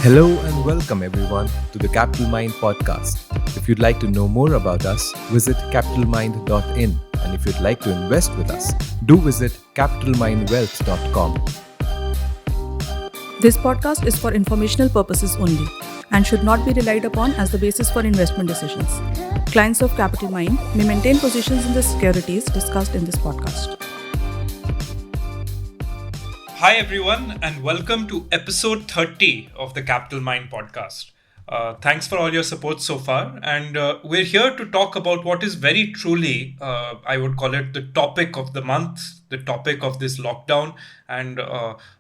Hello and welcome everyone to the Capital Mind podcast. If you'd like to know more about us, visit capitalmind.in. And if you'd like to invest with us, do visit capitalmindwealth.com. This podcast is for informational purposes only and should not be relied upon as the basis for investment decisions. Clients of Capital Mind may maintain positions in the securities discussed in this podcast. Hi everyone and welcome to episode 30 of the Capital Mind podcast. Thanks for all your support so far, and we're here to talk about what is very truly, I would call it the topic of the month, the topic of this lockdown, and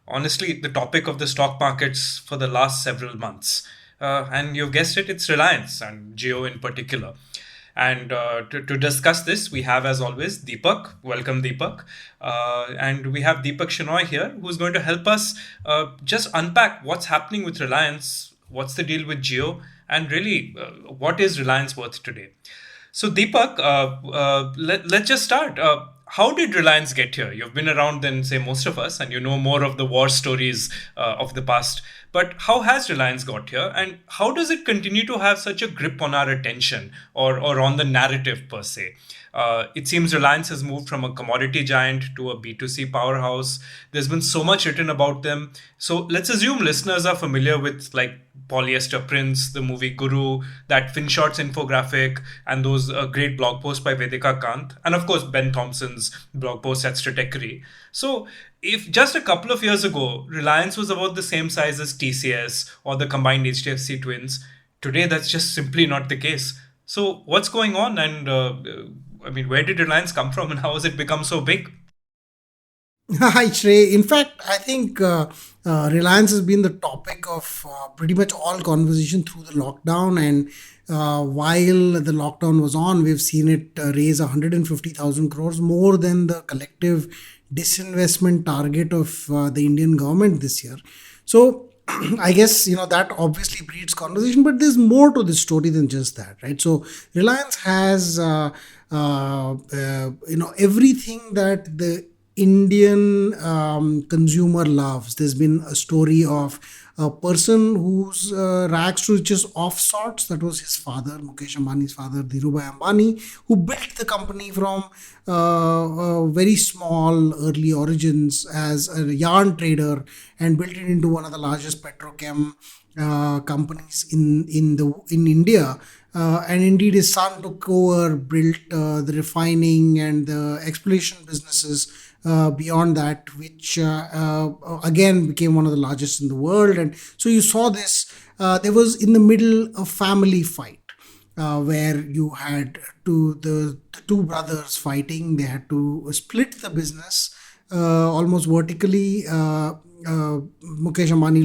honestly the topic of the stock markets for the last several months. And you've guessed it, it's Reliance and Jio in particular. And to discuss this, we have, as always, Deepak. Welcome, Deepak. And we have Deepak Shenoy here, who's going to help us just unpack what's happening with Reliance, what's the deal with Jio, and really, what is Reliance worth today? So, Deepak, let's just start. How did Reliance get here? You've been around than, say, most of us, and you know more of the war stories of the past. But how has Reliance got here, and how does it continue to have such a grip on our attention or on the narrative per se? It seems Reliance has moved from a commodity giant to a B2C powerhouse. There's been so much written about them. So let's assume listeners are familiar with like Polyester Prince, the movie Guru, that FinShots infographic, and those great blog posts by Vedika Kant, and of course Ben Thompson's blog post at Stratechery. So if just a couple of years ago, Reliance was about the same size as TCS or the combined HDFC twins, today that's just simply not the case. So what's going on, and where did Reliance come from and how has it become so big? Hi, Shrey. In fact, I think Reliance has been the topic of pretty much all conversation through the lockdown. And while the lockdown was on, we've seen it raise 150,000 crores, more than the collective disinvestment target of the Indian government this year. So I guess, that obviously breeds conversation, but there's more to this story than just that, right? So Reliance has, everything that the Indian consumer loves. There's been a story of a person whose rags to riches off sorts. That was his father, Mukesh Ambani's father, Dhirubhai Ambani, who built the company from very small early origins as a yarn trader and built it into one of the largest petrochem companies in India. And indeed, his son took over, built the refining and the exploration businesses beyond that, which again became one of the largest in the world. And so you saw this, there was in the middle a family fight where you had the two brothers fighting. They had to split the business almost vertically. Mukesh Ambani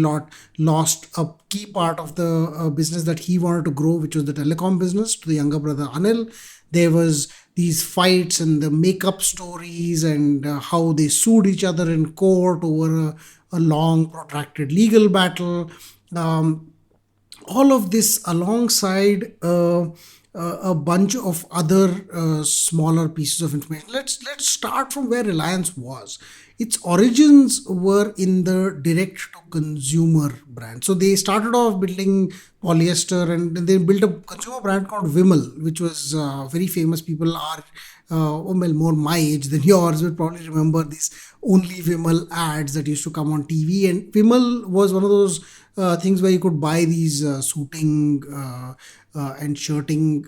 lost a key part of the business that he wanted to grow, which was the telecom business, to the younger brother Anil. There was these fights and the make-up stories and how they sued each other in court over a long protracted legal battle. All of this alongside a bunch of other smaller pieces of information. Let's start from where Reliance was. Its origins were in the direct-to-consumer brand. So they started off building polyester, and they built a consumer brand called Vimal, which was very famous. People are more my age than yours will probably remember these only Vimal ads that used to come on TV. And Vimal was one of those things where you could buy these suiting and shirting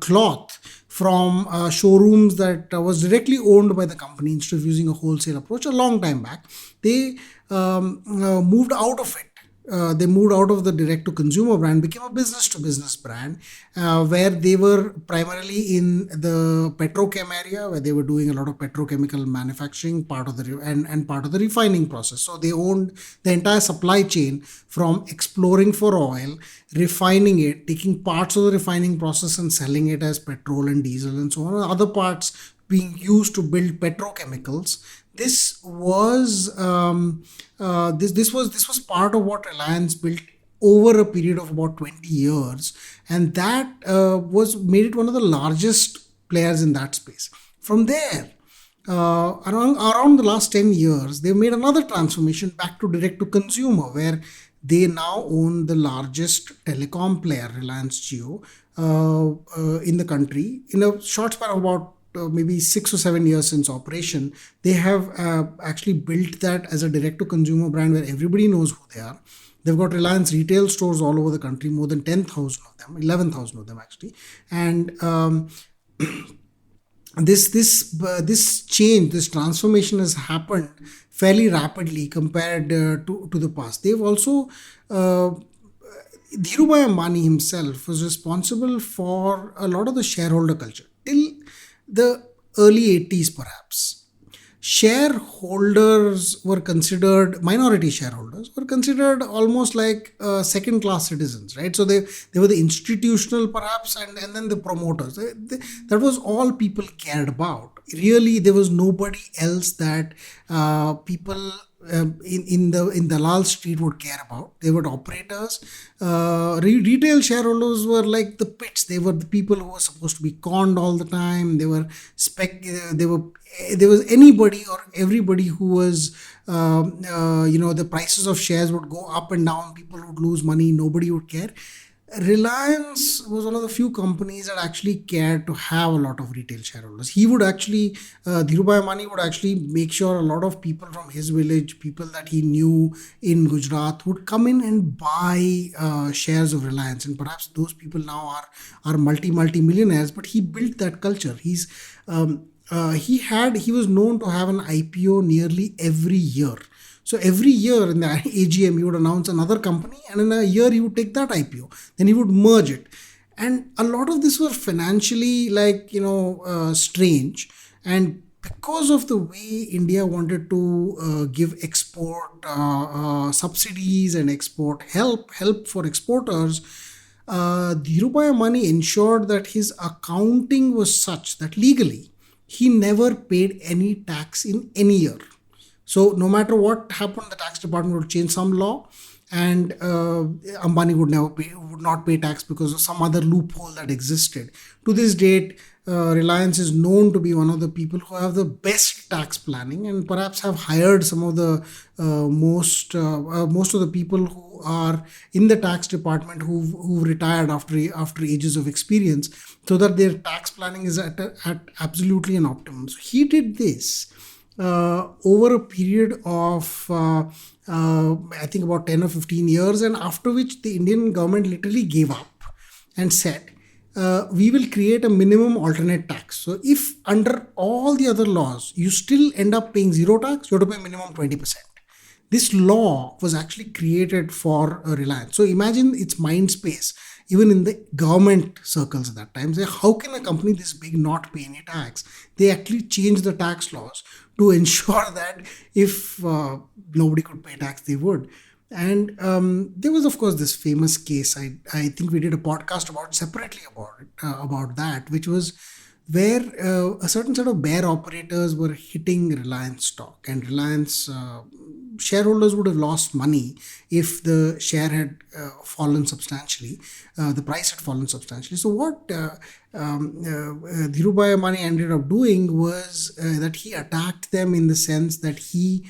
cloth from showrooms that was directly owned by the company instead of using a wholesale approach a long time back. They moved out of it. They moved out of the direct-to-consumer brand, became a business-to-business brand, where they were primarily in the petrochem area, where they were doing a lot of petrochemical manufacturing, part of the refining process. So they owned the entire supply chain from exploring for oil, refining it, taking parts of the refining process and selling it as petrol and diesel and so on, other parts being used to build petrochemicals. This was this was part of what Reliance built over a period of about 20 years, and that made it one of the largest players in that space. From there, around the last 10 years, they've made another transformation back to direct to consumer, where They now own the largest telecom player, Reliance Jio, in the country. In a short span of about maybe 6 or 7 years since operation, they have actually built that as a direct to consumer brand where everybody knows who they are. They've got Reliance retail stores all over the country, more than 10,000 of them, 11,000 of them actually. And this change, this transformation has happened fairly rapidly compared to the past. They've also Dhirubhai Ambani himself was responsible for a lot of the shareholder culture till the early 80s, perhaps. Shareholders were considered, minority shareholders were considered almost like second class citizens, right? So they were the institutional perhaps, and then the promoters. That was all people cared about. Really, there was nobody else that people in Dalal Street would care about. They were operators. Retail shareholders were like the pits. They were the people who were supposed to be conned all the time. They were there was anybody or everybody who was the prices of shares would go up and down. People would lose money. Nobody would care. Reliance was one of the few companies that actually cared to have a lot of retail shareholders. He would actually, Dhirubhai Ambani would actually make sure a lot of people from his village, people that he knew in Gujarat, would come in and buy shares of Reliance. And perhaps those people now are multi millionaires. But he built that culture. He was known to have an IPO nearly every year. So every year in the AGM, he would announce another company, and in a year he would take that IPO. Then he would merge it. And a lot of this was financially strange. And because of the way India wanted to give export subsidies and export help for exporters, Dhirubhai Ambani ensured that his accounting was such that legally he never paid any tax in any year. So no matter what happened, the tax department would change some law, and Ambani would not pay tax because of some other loophole that existed. To this date, Reliance is known to be one of the people who have the best tax planning, and perhaps have hired some of the most of the people who are in the tax department who retired after ages of experience, so that their tax planning is at absolutely an optimum. So he did this over a period of I think about 10 or 15 years, and after which the Indian government literally gave up and said, we will create a minimum alternate tax. So if under all the other laws you still end up paying zero tax, you have to pay minimum 20%. This law was actually created for Reliance. So imagine its mind space, even in the government circles at that time. Say, how can a company this big not pay any tax? They actually changed the tax laws to ensure that if nobody could pay tax, they would. And there was, of course, this famous case. I think we did a podcast separately about that, which was where a certain set of bear operators were hitting Reliance stock, and Reliance shareholders would have lost money if the share had fallen substantially, the price had fallen substantially. So what Dhirubhai Ambani ended up doing was that he attacked them in the sense that he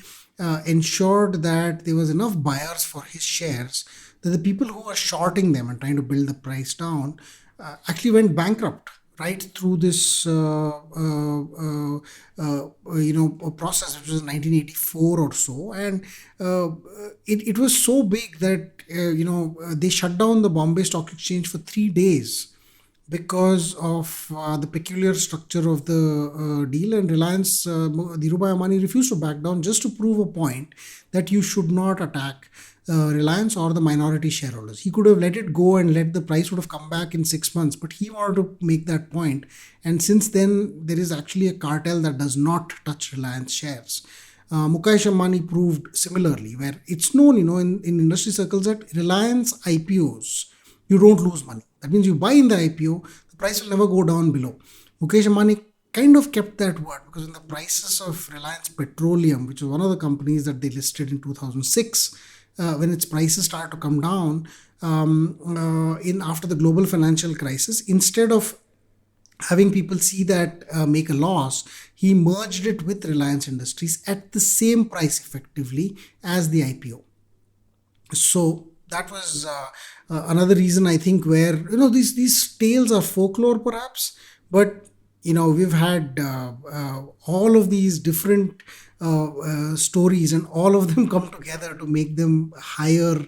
ensured that there was enough buyers for his shares, that the people who were shorting them and trying to build the price down actually went bankrupt right through this process, which was 1984 or so. And it was so big that they shut down the Bombay Stock Exchange for 3 days because of the peculiar structure of the deal. And Reliance, Dhirubhai Ambani refused to back down, just to prove a point that you should not attack Reliance or the minority shareholders. He could have let it go and let the price would have come back in 6 months, but he wanted to make that point. And since then, there is actually a cartel that does not touch Reliance shares. Mukesh Ambani proved similarly, where it's known, in industry circles that Reliance IPOs, you don't lose money. That means you buy in the IPO, the price will never go down below. Mukesh Ambani kind of kept that word, because when the prices of Reliance Petroleum, which was one of the companies that they listed in 2006, when its prices started to come down after the global financial crisis, instead of having people see that make a loss, he merged it with Reliance Industries at the same price effectively as the IPO. So that was another reason, I think, where these tales are folklore perhaps, but we've had all of these different stories, and all of them come together to make them higher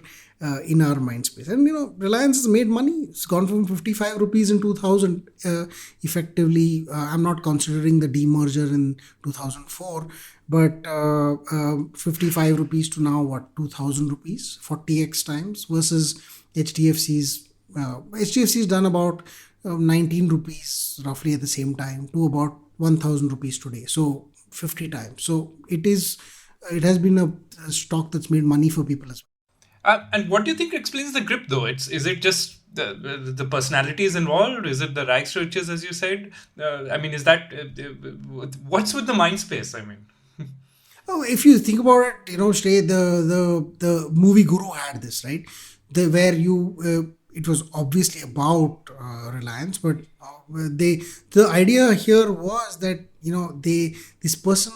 in our mind space. And Reliance has made money. It's gone from 55 rupees in 2000, effectively. I'm not considering the demerger in 2004, but 55 rupees to now, what, 2000 rupees, 40x times, versus HDFC's. HDFC's done about 19 rupees roughly at the same time to about 1000 rupees today. So 50 times. So it has been a stock that's made money for people as well. And what do you think explains the grip, though? Is it just the personalities involved? Is it the rags to riches, as you said? I mean, is that what's with the mind space? I mean, Oh, if you think about it, Shrey, the movie Guru had this, right? Where it was obviously about Reliance, but the idea here was that this person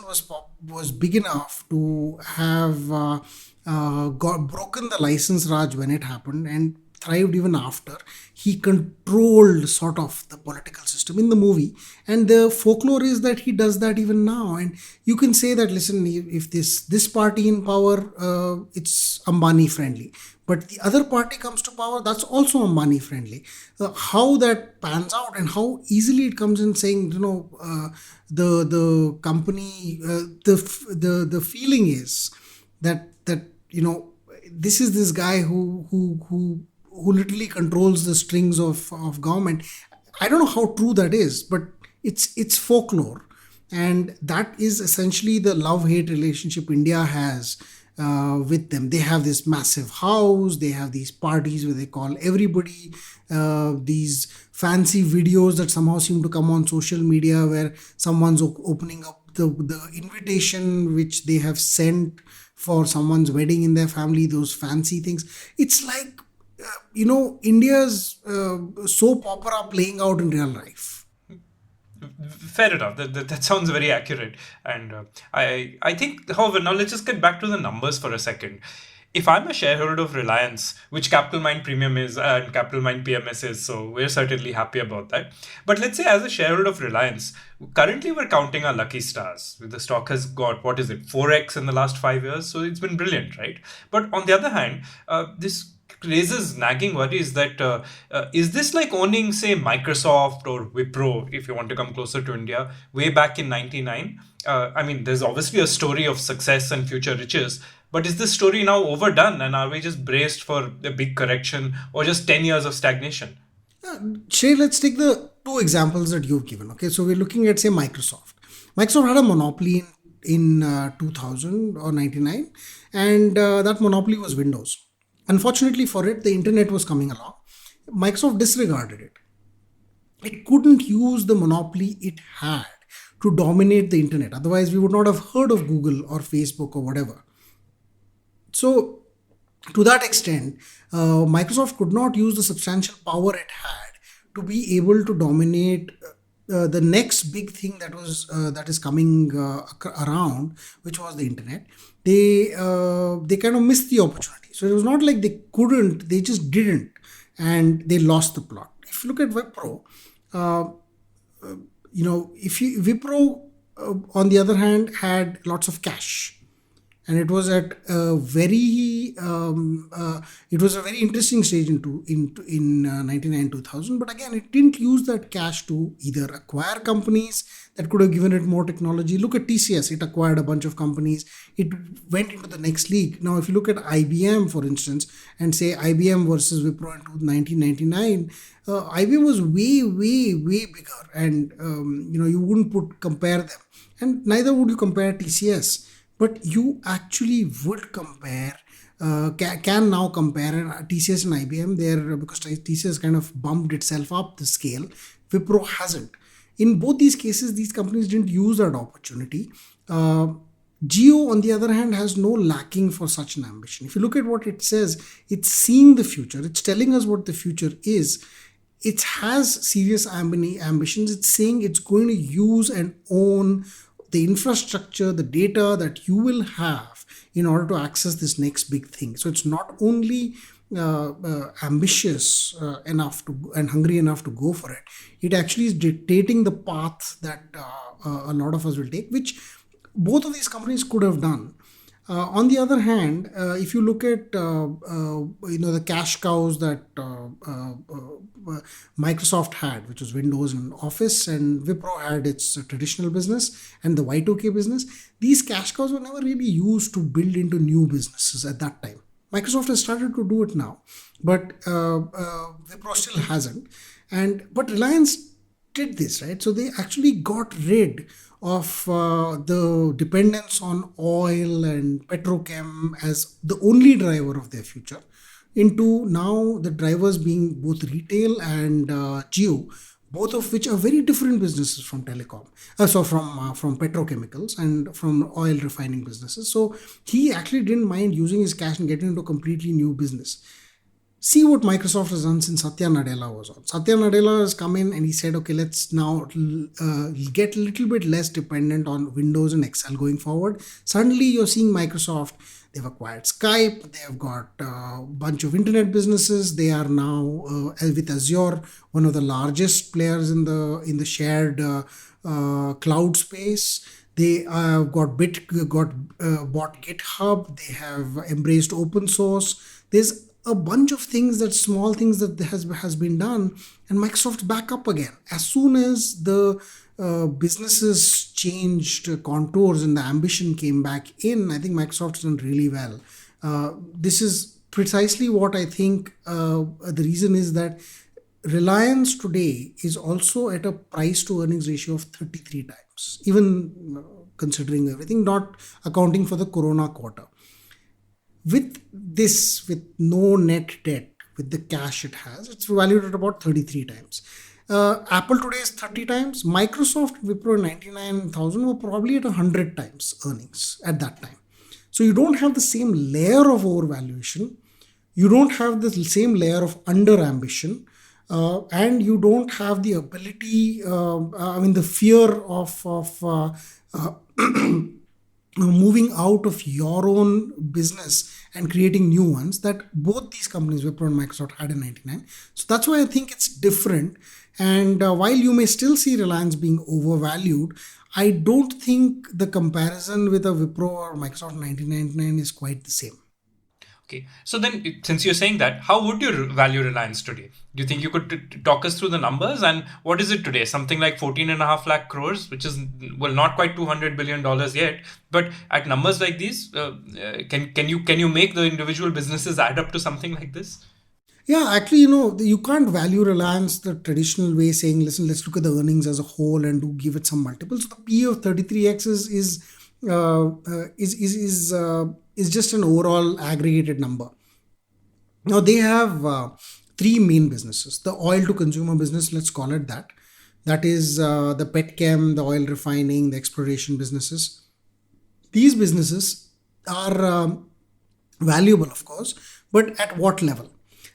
was big enough to have got broken the license Raj when it happened, and thrived even after. He controlled sort of the political system in the movie, and the folklore is that he does that even now. And you can say that, listen, if this party in power, it's Ambani friendly, but the other party comes to power, that's also Ambani friendly. How that pans out and how easily it comes in, saying the company, the feeling is that this is this guy who literally controls the strings of government. I don't know how true that is, but it's folklore, and that is essentially the love-hate relationship India has with them. They have this massive house, they have these parties where they call everybody, these fancy videos that somehow seem to come on social media where someone's opening up the invitation which they have sent for someone's wedding in their family, those fancy things. It's like India's soap opera playing out in real life. fair enough. That sounds very accurate. And I think, however, now let's just get back to the numbers for a second. If I'm a shareholder of Reliance, which Capital Mind Premium is and Capital Mind PMS is, so we're certainly happy about that. But let's say as a shareholder of Reliance, currently we're counting our lucky stars. The stock has got, what is it, 4x in the last 5 years. So it's been brilliant, right? But on the other hand, this raises nagging worries that is this like owning, say, Microsoft or Wipro, if you want to come closer to India, way back in 99? I mean, there's obviously a story of success and future riches, but is this story now overdone, and are we just braced for a big correction or just 10 years of stagnation? Shay, let's take the two examples that you've given. Okay, so we're looking at, say, Microsoft. Microsoft had a monopoly in 2000 or 99, and that monopoly was Windows. Unfortunately for it, the internet was coming along. Microsoft disregarded it. It couldn't use the monopoly it had to dominate the internet. Otherwise, we would not have heard of Google or Facebook or whatever. So, to that extent, Microsoft could not use the substantial power it had to be able to dominate the next big thing that is coming around, which was the internet. They kind of missed the opportunity. So it was not like they couldn't; they just didn't, and they lost the plot. If you look at Wipro, Wipro, on the other hand, had lots of cash, and it was at a very interesting stage in 99 2000. But again, it didn't use that cash to either acquire companies that could have given it more technology. Look at TCS; it acquired a bunch of companies. It went into the next league. Now, if you look at IBM, for instance, and say IBM versus Wipro in 1999, IBM was way bigger, and you wouldn't compare them, and neither would you compare TCS. But you actually would compare, can now compare TCS and IBM there, because TCS kind of bumped itself up the scale. Wipro hasn't. In both these cases, these companies didn't use that opportunity. Jio, on the other hand, has no lacking for such an ambition. If you look at what it says, it's seeing the future. It's telling us what the future is. It has serious ambitions. It's saying it's going to use and own the infrastructure, the data that you will have in order to access this next big thing. So it's not only ambitious enough to and hungry enough to go for it. It actually is dictating the path that a lot of us will take, which both of these companies could have done. On the other hand, if you look at the cash cows that Microsoft had, which was Windows and Office, and Wipro had its traditional business and the Y2K business, these cash cows were never really used to build into new businesses at that time. Microsoft has started to do it now, but Wipro still hasn't. But Reliance did this, right? So they actually got rid of the dependence on oil and petrochem as the only driver of their future, into now the drivers being both retail and Jio, both of which are very different businesses from telecom, from petrochemicals and from oil refining businesses. So he actually didn't mind using his cash and getting into a completely new business. See what Microsoft has done since Satya Nadella was on. Satya Nadella has come in and he said, okay, let's now get a little bit less dependent on Windows and Excel going forward. Suddenly you're seeing Microsoft, they've acquired Skype, they've got a bunch of internet businesses. They are now with Azure, one of the largest players in the shared cloud space. They bought GitHub. They have embraced open source. There's a bunch of things, small things that has been done, and Microsoft's back up again. As soon as the businesses changed contours and the ambition came back in, I think Microsoft's done really well. This is precisely what I think the reason is that Reliance today is also at a price to earnings ratio of 33 times, even considering everything, not accounting for the Corona quarter. With no net debt, with the cash it has, it's valued at about 33 times. Apple today is 30 times. Microsoft, Wipro, 99,000 were probably at 100 times earnings at that time. So you don't have the same layer of overvaluation. You don't have the same layer of under ambition. And you don't have the ability, the fear of moving out of your own business and creating new ones that both these companies, Wipro and Microsoft, had in 99. So that's why I think it's different. And while you may still see Reliance being overvalued, I don't think the comparison with a Wipro or Microsoft 1999 is quite the same. Okay, so then since you're saying that, how would you value Reliance today? Do you think you could talk us through the numbers, and what is it today? Something like 14.5 lakh crores, which is, well, not quite $200 billion yet, but at numbers like these, can you make the individual businesses add up to something like this? Yeah, actually, you can't value Reliance the traditional way, saying, listen, let's look at the earnings as a whole and give it some multiples. So the P of 33x is just an overall aggregated number. Now they have three main businesses. The oil to consumer business, let's call it that. That is the petchem, the oil refining, the exploration businesses. These businesses are valuable, of course, but at what level?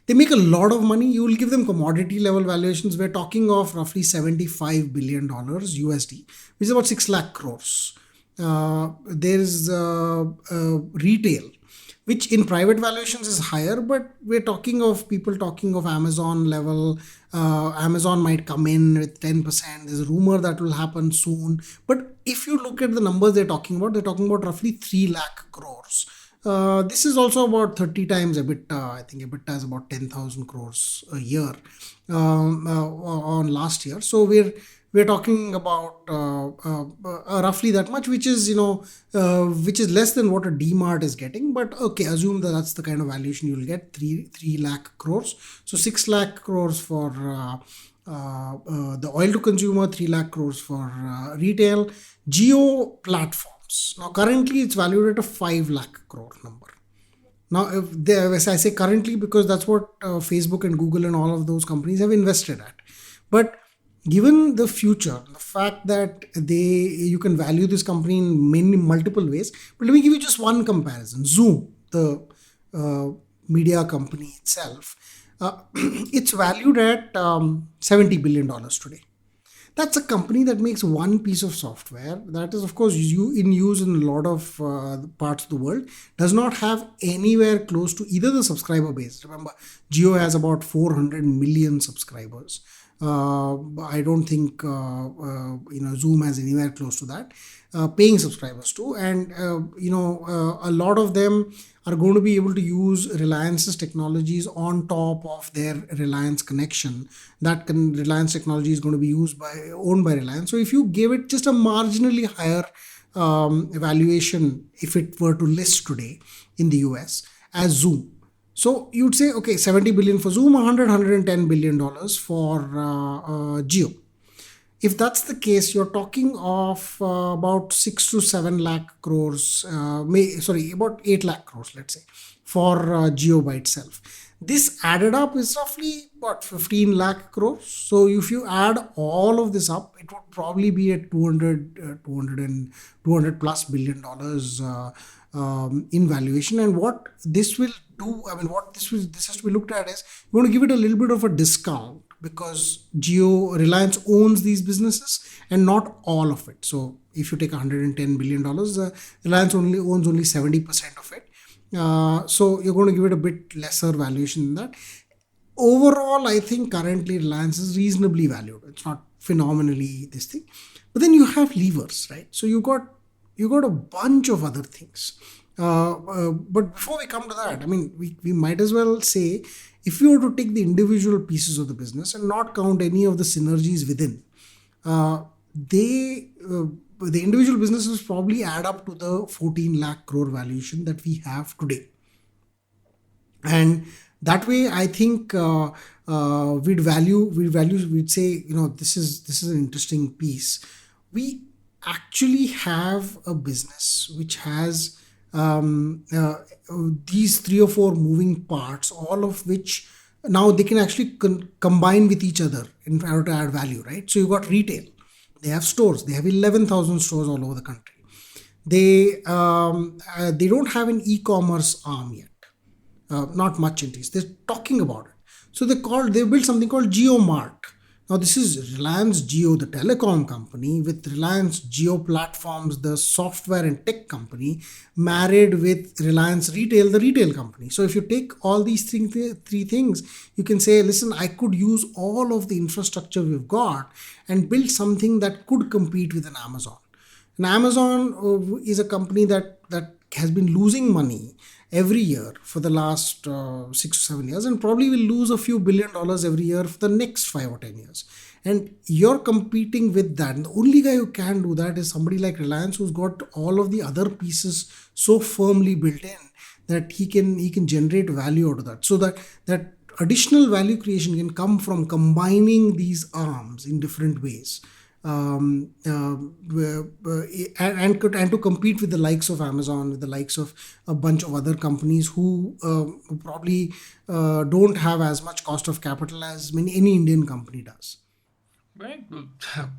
They make a lot of money. You will give them commodity level valuations. We're talking of roughly $75 billion USD, which is about 6 lakh crores. There's retail, which in private valuations is higher, but we're talking of Amazon level. Amazon might come in with 10%. There's a rumor that will happen soon. But if you look at the numbers they're talking about roughly 3 lakh crores. This is also about 30 times EBITDA. I think EBITDA is about 10,000 crores a year on last year. So we're talking about roughly that much, which is less than what a DMart is getting. But okay, assume that that's the kind of valuation you'll get, 3 lakh crores. So 6 lakh crores for the oil to consumer, 3 lakh crores for retail. Jio platforms. Now currently it's valued at a 5 lakh crore number. Now, as I say currently, because that's what Facebook and Google and all of those companies have invested at. But given the future, the fact that you can value this company in multiple ways, but let me give you just one comparison. Zoom, the media company itself, it's valued at $70 billion today. That's a company that makes one piece of software that is, of course, in use in a lot of parts of the world, does not have anywhere close to either the subscriber base. Remember, Jio has about 400 million subscribers. I don't think Zoom has anywhere close to that. Paying subscribers too, and a lot of them are going to be able to use Reliance's technologies on top of their Reliance connection. Reliance technology is going to be owned by Reliance. So if you give it just a marginally higher valuation, if it were to list today in the US as Zoom, so you'd say, okay, 70 billion for Zoom, 110 billion dollars for Jio. If that's the case, you're talking of about 6 to 7 lakh crores, about 8 lakh crores, let's say, for Jio by itself. This added up is roughly, 15 lakh crores. So if you add all of this up, it would probably be at 200 plus billion dollars in valuation. And what this will do, this has to be looked at is, you're going to give it a little bit of a discount, because Reliance owns these businesses and not all of it. So if you take $110 billion, Reliance owns only 70% of it. So you're going to give it a bit lesser valuation than that. Overall, I think currently Reliance is reasonably valued. It's not phenomenally this thing. But then you have levers, right? So you got a bunch of other things. But before we come to that, we might as well say, if you were to take the individual pieces of the business and not count any of the synergies within, the individual businesses probably add up to the 14 lakh crore valuation that we have today. And that way, I think we'd say, this is an interesting piece. We actually have a business which has these 3 or 4 moving parts, all of which now they can actually combine with each other in order to add value, right? So you've got retail. They have stores. They have 11,000 stores all over the country. They don't have an e-commerce arm yet. Not much at least. They're talking about it. So they built something called JioMart. Now this is Reliance Jio, the telecom company, with Reliance Jio Platforms, the software and tech company, married with Reliance Retail, the retail company. So if you take all these three things, you can say, listen, I could use all of the infrastructure we've got and build something that could compete with an Amazon. And Amazon is a company that has been losing money every year for the last 6 to 7 years, and probably will lose a few $1 billion every year for the next 5 or 10 years. And you're competing with that. And the only guy who can do that is somebody like Reliance, who's got all of the other pieces so firmly built in that he can generate value out of that. So that additional value creation can come from combining these arms in different ways. And to compete with the likes of Amazon, with the likes of a bunch of other companies who probably don't have as much cost of capital as any Indian company does. Right.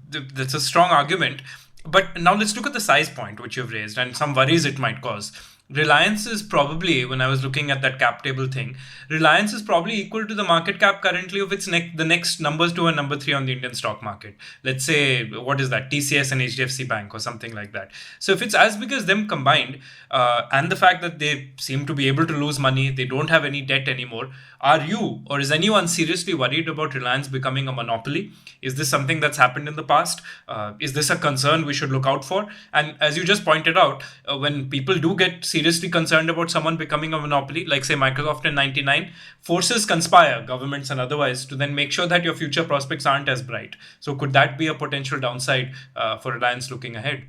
That's a strong argument. But now let's look at the size point which you've raised and some worries it might cause. Reliance is probably, when I was looking at that cap table thing, Reliance is probably equal to the market cap currently of its the next numbers 2 and number 3 on the Indian stock market. Let's say, what is that, TCS and HDFC Bank or something like that. So if it's as big as them combined, and the fact that they seem to be able to lose money, they don't have any debt anymore, are you or is anyone seriously worried about Reliance becoming a monopoly? Is this something that's happened in the past? Is this a concern we should look out for? And as you just pointed out, when people do get seriously concerned about someone becoming a monopoly, like say Microsoft in 99, forces conspire, governments and otherwise, to then make sure that your future prospects aren't as bright. So could that be a potential downside for Reliance looking ahead?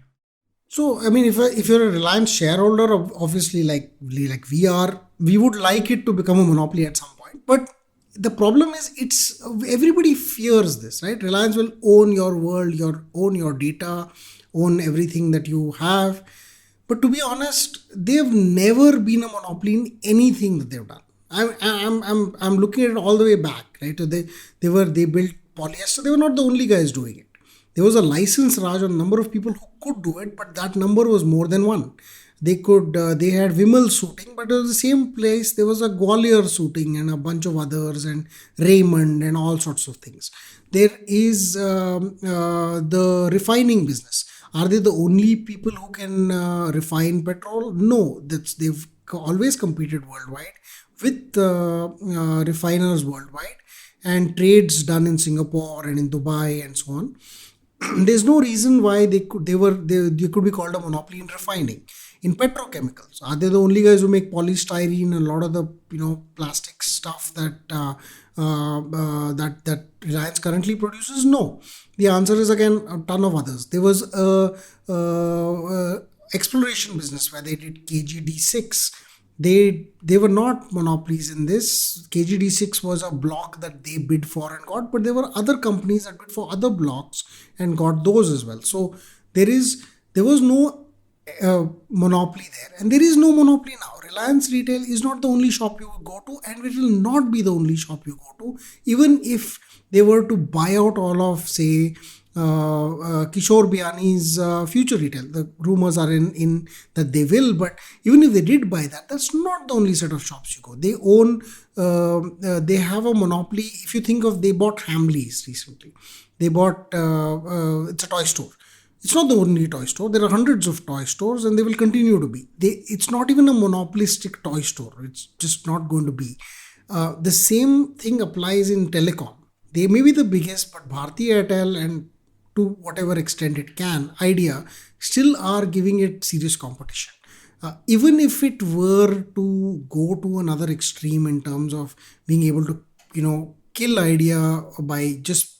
So, if you're a Reliance shareholder, obviously like we would like it to become a monopoly at some point. But the problem is everybody fears this, right? Reliance will own your world, own your data, own everything that you have. But to be honest, they've never been a monopoly in anything that they've done. I'm looking at it all the way back, right? They built polyester. They were not the only guys doing it. There was a license Raj on a number of people who could do it, but that number was more than one. They had Vimal suiting, but it was the same place. There was a Gwalior suiting and a bunch of others and Raymond and all sorts of things. There is the refining business. Are they the only people who can refine petrol? No, they've always competed worldwide with refiners worldwide, and trades done in Singapore and in Dubai and so on. There's no reason why they could be called a monopoly in refining. In petrochemicals, are they the only guys who make polystyrene and a lot of the plastic stuff that Reliance currently produces? No. The answer is again a ton of others. There was a exploration business where they did KGD6. They were not monopolies in this. KGD6 was a block that they bid for and got, but there were other companies that bid for other blocks and got those as well. So there was no monopoly there, and there is no monopoly now. Reliance Retail is not the only shop you go to, and it will not be the only shop you go to, even if they were to buy out all of, say, Kishore Biani's Future Retail. The rumors are in that they will, but even if they did buy that, that's not the only set of shops you go. They own, they have a monopoly. If you think of, they bought Hamleys recently. They bought, it's a toy store. It's not the only toy store. There are hundreds of toy stores, and they will continue to be. It's not even a monopolistic toy store. It's just not going to be. The same thing applies in telecom. They may be the biggest, but Bharti Airtel, and to whatever extent it can, Idea, still are giving it serious competition. Even if it were to go to another extreme in terms of being able to, kill Idea by just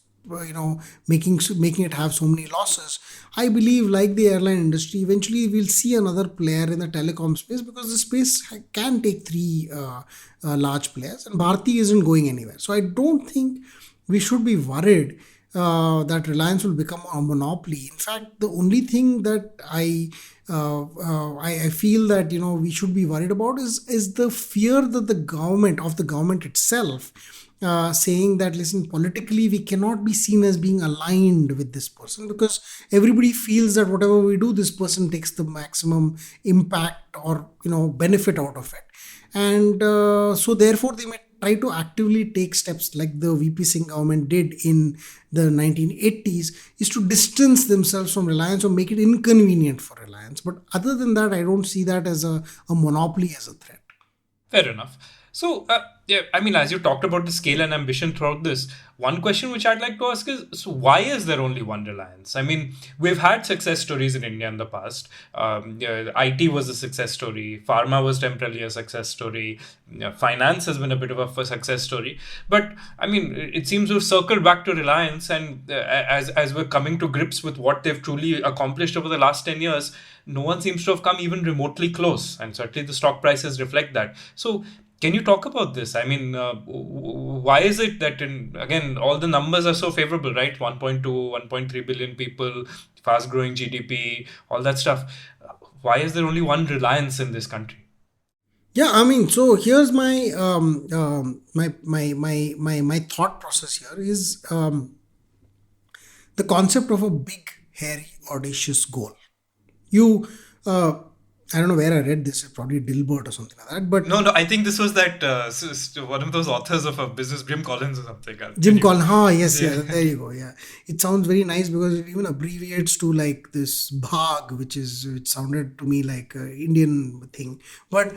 making it have so many losses, I believe, like the airline industry, eventually we'll see another player in the telecom space, because the space can take three large players, and Bharti isn't going anywhere. So I don't think we should be worried that Reliance will become a monopoly. In fact, the only thing that I feel that we should be worried about is the fear that the government itself, saying that, listen, politically we cannot be seen as being aligned with this person, because everybody feels that whatever we do, this person takes the maximum impact or benefit out of it, and so therefore they may try to actively take steps like the VP Singh government did in the 1980s, is to distance themselves from Reliance or make it inconvenient for Reliance. But other than that, I don't see that as a monopoly as a threat. Fair enough. So, as you talked about the scale and ambition throughout this, one question which I'd like to ask is, so why is there only one Reliance? We've had success stories in India in the past. IT was a success story. Pharma was temporarily a success story. Finance has been a bit of a success story. But, it seems we've circled back to Reliance, and as we're coming to grips with what they've truly accomplished over the last 10 years, no one seems to have come even remotely close. And certainly the stock prices reflect that. So, can you talk about this? Why is it that, again, all the numbers are so favorable, right? 1.2, 1.3 billion people, fast-growing GDP, all that stuff. Why is there only one Reliance in this country? Yeah, so here's my my thought process here is the concept of a big, hairy, audacious goal. I don't know where I read this, probably Dilbert or something like that. But no, I think this was that one of those authors of a business, Jim Collins or something. Jim Collins, yes, there you go. Yeah, it sounds very nice because it even abbreviates to like this Bhag, which sounded to me like an Indian thing. But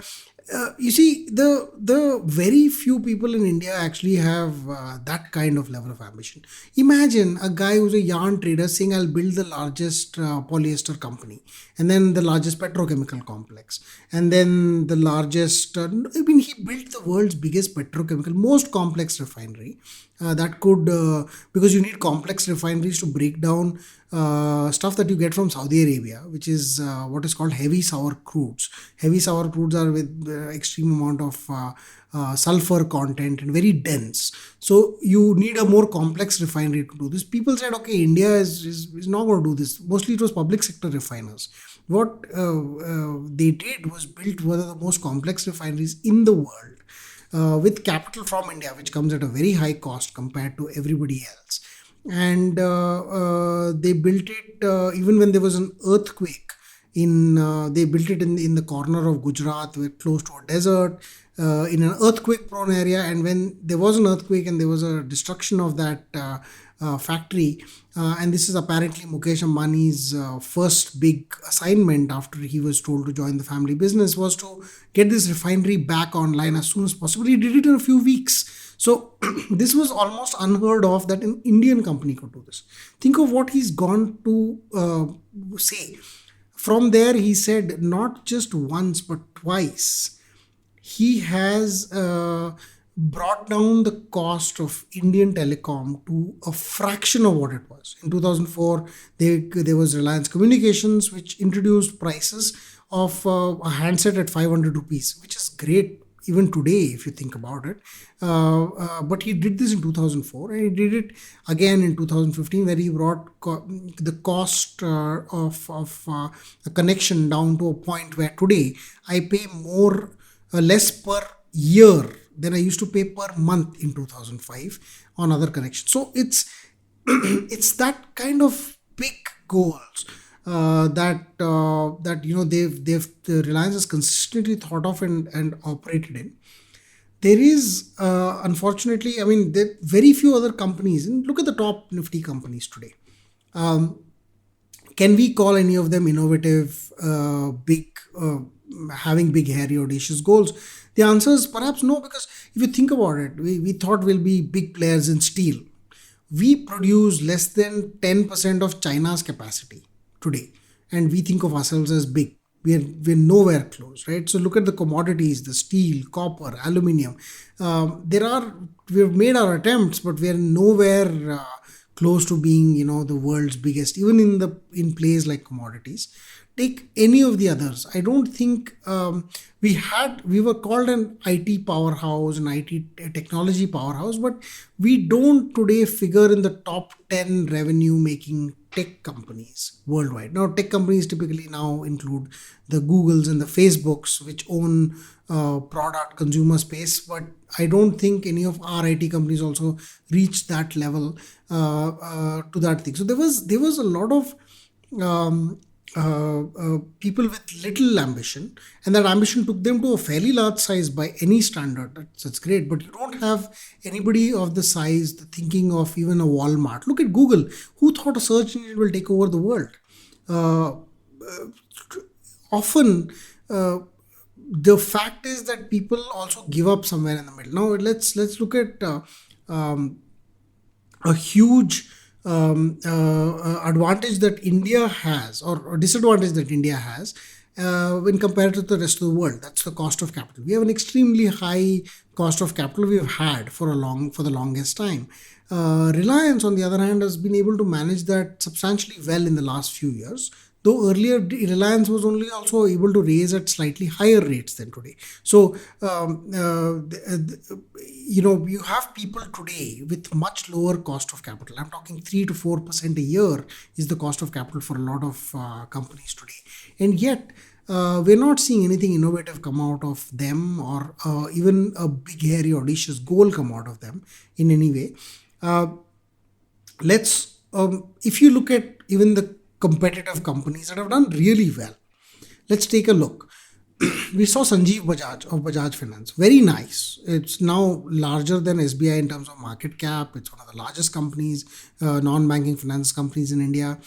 you see, the very few people in India actually have that kind of level of ambition. Imagine a guy who's a yarn trader saying, I'll build the largest polyester company, and then the largest petrochemical complex, and then the largest, he built the world's biggest petrochemical, most complex refinery. That could, because you need complex refineries to break down stuff that you get from Saudi Arabia, which is what is called heavy sour crudes. Heavy sour crudes are with extreme amount of sulfur content and very dense. So you need a more complex refinery to do this. People said, okay, India is not going to do this. Mostly it was public sector refiners. What they did was build one of the most complex refineries in the world. With capital from India, which comes at a very high cost compared to everybody else. And they built it even when there was an earthquake. They built it in the corner of Gujarat, close to a desert, in an earthquake-prone area. And when there was an earthquake and there was a destruction of that factory. And this is apparently Mukesh Ambani's first big assignment after he was told to join the family business, was to get this refinery back online as soon as possible. He did it in a few weeks. So this was almost unheard of that an Indian company could do this. Think of what he's gone to say. From there, he said not just once but twice, he has brought down the cost of Indian telecom to a fraction of what it was. In 2004, there was Reliance Communications, which introduced prices of a handset at 500 rupees, which is great even today if you think about it. But he did this in 2004, and he did it again in 2015, where he brought the cost of a connection down to a point where today I pay less per year than I used to pay per month in 2005 on other connections. So it's it's that kind of big goals that the Reliance has consistently thought of and operated in. There is unfortunately, I mean, there are very few other companies, and look at the top nifty companies today. Can we call any of them innovative, having big, hairy, audacious goals? The answer is perhaps no, because if you think about it, we thought we'll be big players in steel. We produce less than 10% of China's capacity today, and we think of ourselves as big. We're nowhere close, right? So look at the commodities, the steel, copper, aluminium. We've made our attempts, but we're nowhere close to being, the world's biggest, even in plays like commodities. Take any of the others. I don't think we were called an IT powerhouse, an IT technology powerhouse, but we don't today figure in the top 10 revenue making tech companies worldwide. Now, tech companies typically now include the Googles and the Facebooks, which own product consumer space, but I don't think any of our IT companies also reached that level to that thing. So there was a lot of people with little ambition, and that ambition took them to a fairly large size by any standard. That's great, but you don't have anybody of the size, the thinking of even a Walmart. Look at Google. Who thought a search engine will take over the world? Often the fact is that people also give up somewhere in the middle. Now let's look at a huge advantage that India has, or disadvantage that India has when compared to the rest of the world. That's the cost of capital. We have an extremely high cost of capital we have had for the longest time. Reliance, on the other hand, has been able to manage that substantially well in the last few years. Though earlier Reliance was only also able to raise at slightly higher rates than today. So, you have people today with much lower cost of capital. I'm talking 3 to 4% a year is the cost of capital for a lot of companies today. And yet, we're not seeing anything innovative come out of them, or even a big, hairy, audacious goal come out of them in any way. If you look at even the competitive companies that have done really well, let's take a look. We saw Sanjeev Bajaj of Bajaj Finance. Very nice. It's now larger than SBI in terms of market cap. It's one of the largest companies, non-banking finance companies in India.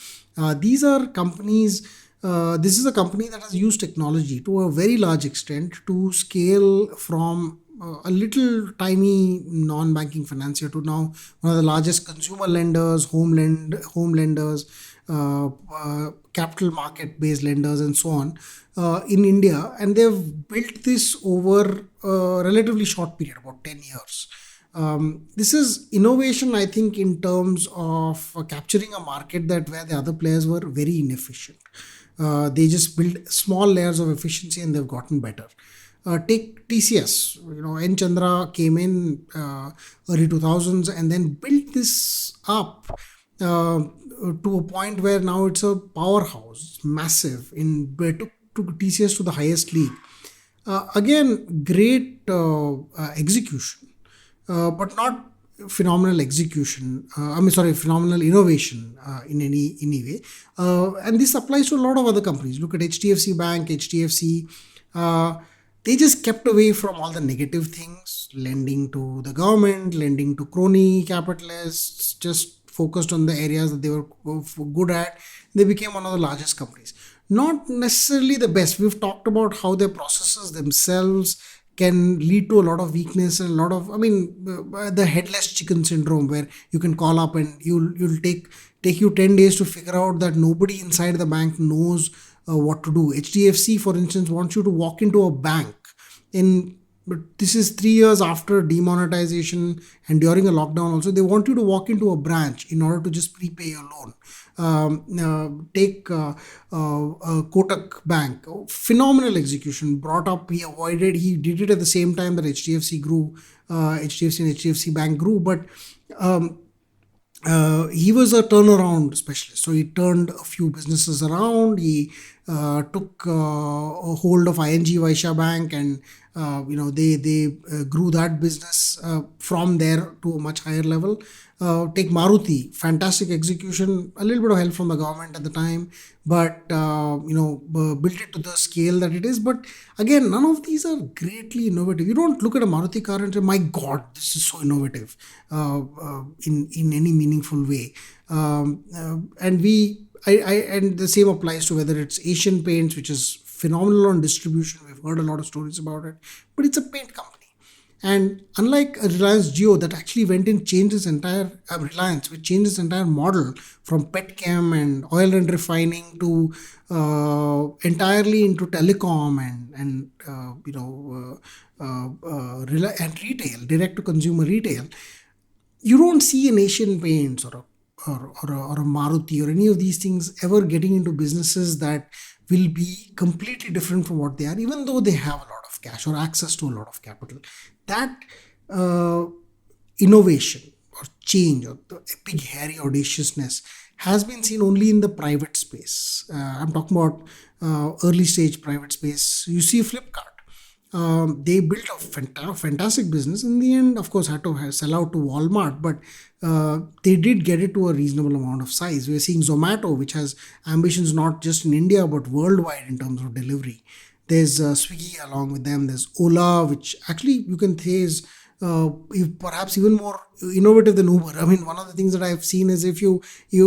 These are companies. This is a company that has used technology to a very large extent to scale from a little tiny non-banking financier to now one of the largest consumer lenders, home lenders, capital market based lenders, and so on in India. And they've built this over a relatively short period, about 10 years. This is innovation, I think, in terms of capturing a market where the other players were very inefficient. They just built small layers of efficiency and they've gotten better. Take TCS. N. Chandra came in early 2000s and then built this up to a point where now it's a powerhouse, massive, took TCS to the highest league. Again, great execution, but not phenomenal execution. Phenomenal innovation in any way. And this applies to a lot of other companies. Look at HDFC Bank, HDFC. They just kept away from all the negative things, lending to the government, lending to crony capitalists, just focused on the areas that they were good at. They became one of the largest companies. Not necessarily the best. We've talked about how their processes themselves can lead to a lot of weakness and a lot of, the headless chicken syndrome, where you can call up and you'll take you 10 days to figure out that nobody inside the bank knows what to do. HDFC, for instance, wants you to walk into a bank but this is 3 years after demonetization and during a lockdown also. They want you to walk into a branch in order to just prepay your loan. Take Kotak Bank, phenomenal execution, brought up, he did it at the same time that HDFC grew, HDFC and HDFC Bank grew, but he was a turnaround specialist. So he turned a few businesses around. He took a hold of ING Vaishya Bank, and they grew that business from there to a much higher level. Take Maruti, fantastic execution, a little bit of help from the government at the time, but built it to the scale that it is. But again, none of these are greatly innovative. You don't look at a Maruti car and say, my God, this is so innovative in any meaningful way. And the same applies to whether it's Asian Paints, which is phenomenal on distribution. We've heard a lot of stories about it, but it's a paint company. And unlike Reliance Jio that actually went and changed its entire Reliance, which changed its entire model from petchem and oil and refining to entirely into telecom and retail, direct to consumer retail. You don't see an Asian Paints or a Maruti or any of these things ever getting into businesses that will be completely different from what they are, even though they have a lot of cash or access to a lot of capital. That innovation or change or the big, hairy audaciousness has been seen only in the private space. I'm talking about early stage private space. You see Flipkart. They built a fantastic business. In the end, of course, had to sell out to Walmart, but they did get it to a reasonable amount of size. We're seeing Zomato, which has ambitions not just in India, but worldwide in terms of delivery. There's Swiggy along with them. There's Ola, which actually you can say is perhaps even more innovative than Uber. I mean, one of the things that I've seen is if you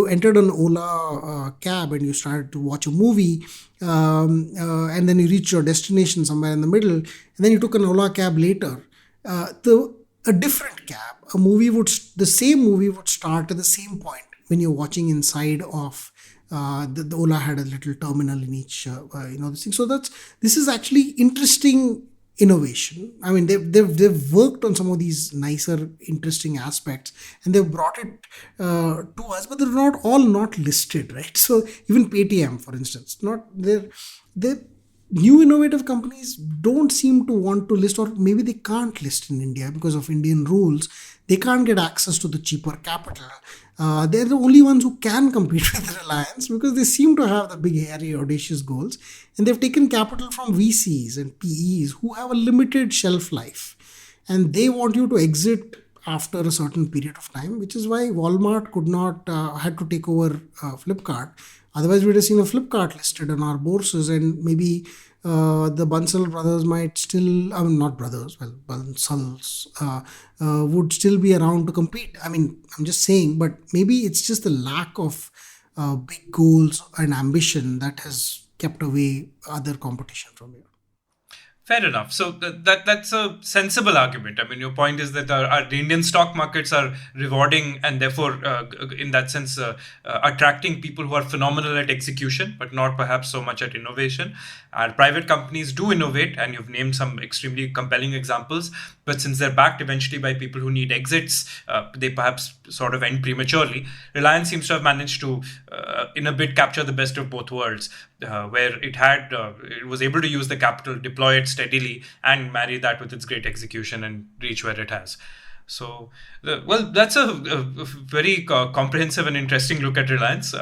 entered an Ola cab and you started to watch a movie, and then you reach your destination somewhere in the middle, and then you took an Ola cab later, a different cab, the same movie would start at the same point when you're watching inside of the Ola had a little terminal in each, this thing. So this is actually interesting innovation. I mean, they've worked on some of these nicer, interesting aspects, and they've brought it to us, but they're not listed, right? So even Paytm, for instance, they're new innovative companies don't seem to want to list, or maybe they can't list in India because of Indian rules. They can't get access to the cheaper capital. They're the only ones who can compete with Reliance because they seem to have the big, hairy, audacious goals. And they've taken capital from VCs and PEs who have a limited shelf life. And they want you to exit after a certain period of time, which is why Walmart had to take over Flipkart. Otherwise, we'd have seen a Flipkart listed on our bourses, and maybe the Bansal brothers might still, not brothers, well, Bansals would still be around to compete. I mean, I'm just saying, but maybe it's just the lack of big goals and ambition that has kept away other competition from here. Fair enough. So that's a sensible argument. I mean, your point is that the Indian stock markets are rewarding and therefore, in that sense, attracting people who are phenomenal at execution, but not perhaps so much at innovation. Our private companies do innovate, and you've named some extremely compelling examples. But since they're backed eventually by people who need exits, they perhaps sort of end prematurely. Reliance seems to have managed to, in a bit, capture the best of both worlds, where it was able to use the capital, deploy it steadily, and marry that with its great execution and reach where it has. So, that's a very comprehensive and interesting look at Reliance.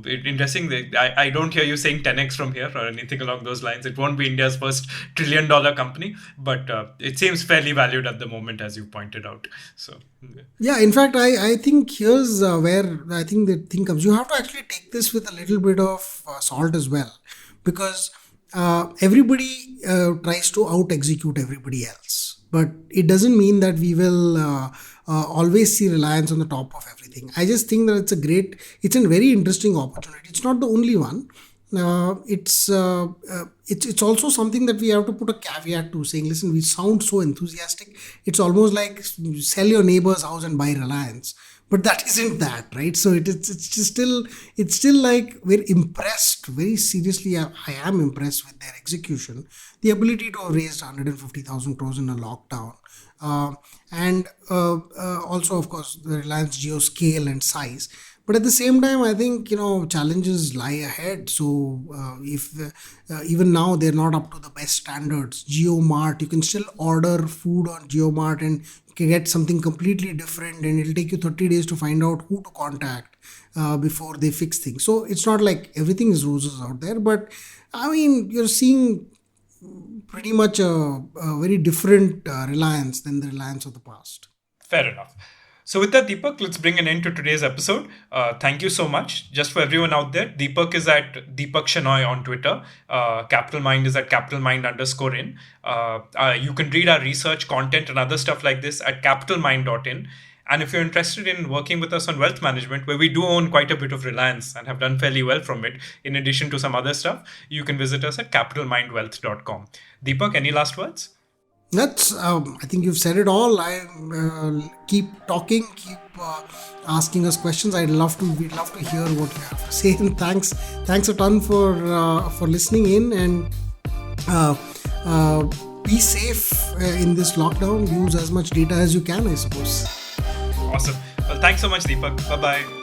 Interesting. I don't hear you saying 10x from here or anything along those lines. It won't be India's first $1 trillion company, but it seems fairly valued at the moment, as you pointed out. So, yeah, in fact, I think here's where I think the thing comes. You have to actually take this with a little bit of salt as well, because everybody tries to out-execute everybody else. But it doesn't mean that we will always see Reliance on the top of everything. I just think that it's a very interesting opportunity. It's not the only one. It's also something that we have to put a caveat to, saying, listen, we sound so enthusiastic. It's almost like sell your neighbor's house and buy Reliance, but that isn't that, right? So it's still like we're impressed very seriously. I am impressed with their execution, the ability to have raised 150,000 crores in a lockdown, and also, of course, the Reliance Jio scale and size. But at the same time, I think, challenges lie ahead. So if even now they're not up to the best standards, GeoMart, you can still order food on GeoMart and you can get something completely different, and it'll take you 30 days to find out who to contact before they fix things. So it's not like everything is roses out there, but I mean, you're seeing pretty much a very different Reliance than the Reliance of the past. Fair enough. So with that, Deepak, let's bring an end to today's episode. Thank you so much. Just for everyone out there, Deepak is at Deepak Shenoy on Twitter. Capital Mind is at capitalmind_in. You can read our research, content, and other stuff like this at capitalmind.in. And if you're interested in working with us on wealth management, where we do own quite a bit of Reliance and have done fairly well from it, in addition to some other stuff, you can visit us at capitalmindwealth.com. Deepak, any last words? That's, I think you've said it all. Keep talking, keep asking us questions. We'd love to hear what you have to say. And thanks a ton for listening in, and be safe in this lockdown. Use as much data as you can, I suppose. Awesome. Well, thanks so much, Deepak. Bye-bye.